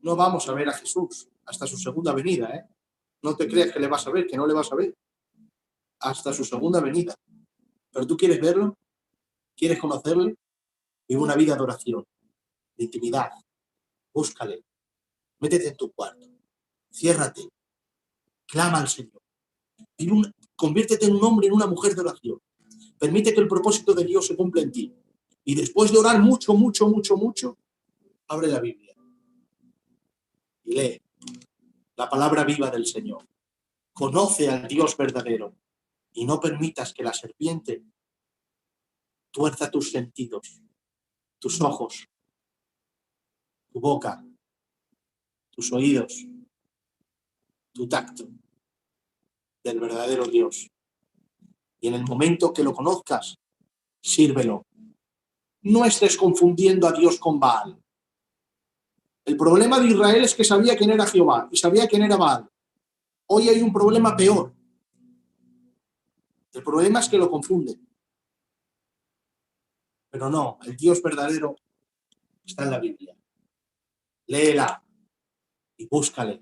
No vamos a ver a Jesús hasta su segunda venida, ¿eh? No te creas que le vas a ver, que no le vas a ver. Hasta su segunda venida. Pero tú quieres verlo, quieres conocerle, vive una vida de oración, de intimidad. Búscale, métete en tu cuarto, ciérrate, clama al Señor. Conviértete en un hombre, en una mujer de oración. Permite que el propósito de Dios se cumpla en ti. Y después de orar mucho, abre la Biblia y lee la palabra viva del Señor. Conoce al Dios verdadero y no permitas que la serpiente tuerza tus sentidos, tus ojos, tu boca, tus oídos, tu tacto del verdadero Dios. Y en el momento que lo conozcas, sírvelo. No estés confundiendo a Dios con Baal. El problema de Israel es que sabía quién era Jehová y sabía quién era Baal. Hoy hay un problema peor. El problema es que lo confunden. Pero no, el Dios verdadero está en la Biblia. Léela y búscale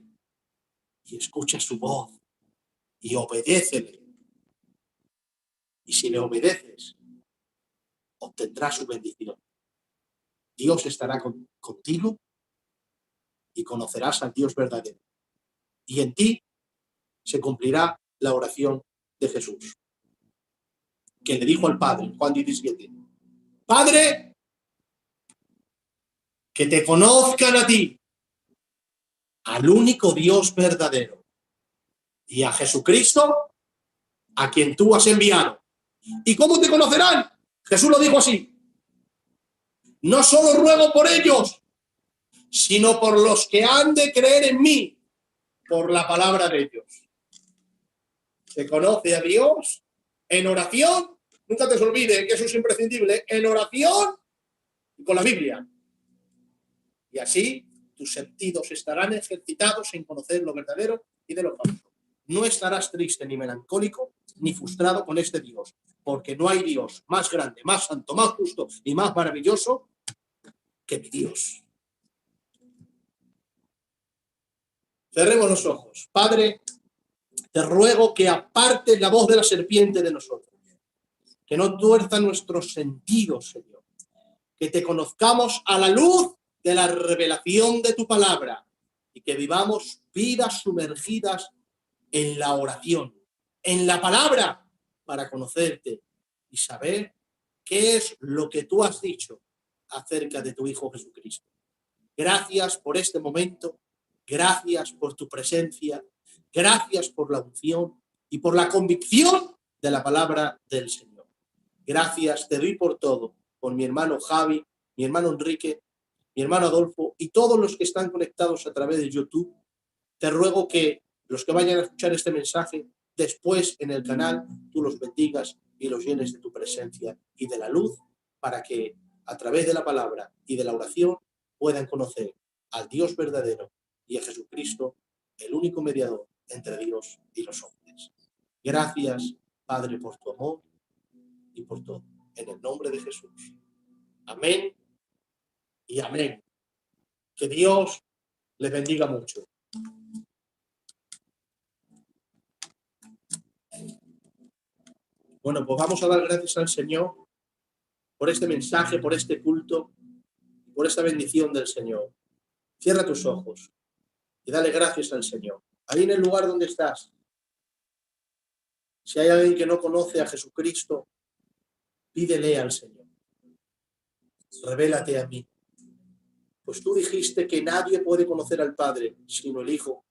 y escucha su voz y obedécele. Y si le obedeces, obtendrás su bendición. Dios estará contigo y conocerás al Dios verdadero. Y en ti se cumplirá la oración de Jesús, que le dijo al Padre, Juan 17, Padre, que te conozcan a ti, al único Dios verdadero, y a Jesucristo, a quien tú has enviado. ¿Y cómo te conocerán? Jesús lo dijo así, no solo ruego por ellos, sino por los que han de creer en mí, por la palabra de ellos. Se conoce a Dios en oración, nunca te olvides que eso es imprescindible, en oración y con la Biblia. Y así tus sentidos estarán ejercitados en conocer lo verdadero y de lo falso. No estarás triste ni melancólico ni frustrado con este Dios, porque no hay Dios más grande, más santo, más justo y más maravilloso que mi Dios. Cerremos los ojos. Padre, te ruego que apartes la voz de la serpiente de nosotros, que no tuerza nuestros sentidos, Señor, que te conozcamos a la luz de la revelación de tu palabra y que vivamos vidas sumergidas en la oración, en la palabra, para conocerte y saber qué es lo que tú has dicho acerca de tu Hijo Jesucristo. Gracias por este momento, gracias por tu presencia, gracias por la unción y por la convicción de la palabra del Señor. Gracias, te doy por todo, por mi hermano Javi, mi hermano Enrique, mi hermano Adolfo y todos los que están conectados a través de YouTube Te ruego que los que vayan a escuchar este mensaje, después en el canal, tú los bendigas y los llenes de tu presencia y de la luz, para que a través de la palabra y de la oración puedan conocer al Dios verdadero y a Jesucristo, el único mediador entre Dios y los hombres. Gracias, Padre, por tu amor y por todo. En el nombre de Jesús. Amén y amén. Que Dios les bendiga mucho. Bueno, pues vamos a dar gracias al Señor por este mensaje, por este culto, por esta bendición del Señor. Cierra tus ojos y dale gracias al Señor. Ahí en el lugar donde estás, si hay alguien que no conoce a Jesucristo, pídele al Señor. Revélate a mí. Pues tú dijiste que nadie puede conocer al Padre sino el Hijo,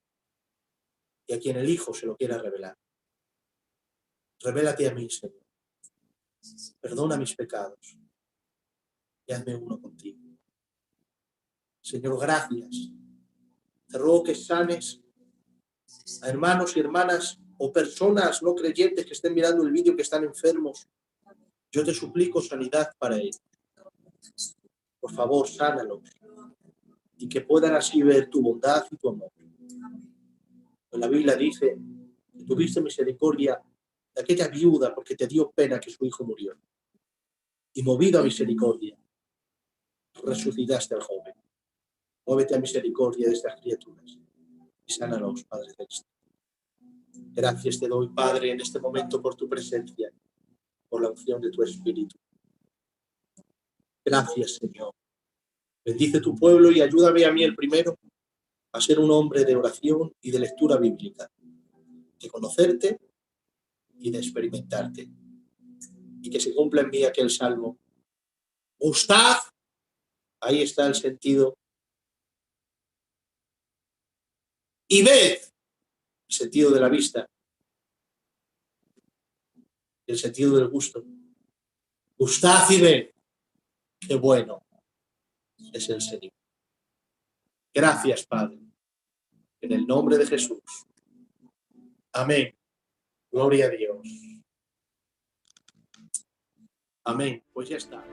y a quien el Hijo se lo quiera revelar. Revélate a mí, Señor. Perdona mis pecados y hazme uno contigo. Señor, gracias. Te ruego que sanes a hermanos y hermanas o personas no creyentes que estén mirando el vídeo, que están enfermos. Yo te suplico sanidad para ellos. Por favor, sánalos y que puedan así ver tu bondad y tu amor. En la Biblia dice que tuviste misericordia de aquella viuda porque te dio pena que su hijo murió. Y movido a misericordia, resucitaste al joven. Muévete a misericordia de estas criaturas y sánalos, Padre Celestial. Gracias te doy, Padre, en este momento por tu presencia, por la unción de tu Espíritu. Gracias, Señor. Bendice tu pueblo y ayúdame a mí el primero a ser un hombre de oración y de lectura bíblica, de conocerte y de experimentarte. Y que se cumpla en mí aquel salmo. Gustad, ahí está el sentido. Y ved, el sentido de la vista, el sentido del gusto. Gustad y ved, qué bueno es el Señor. Gracias, Padre, en el nombre de Jesús. Amén. Gloria a Dios. Amén. Pues ya está.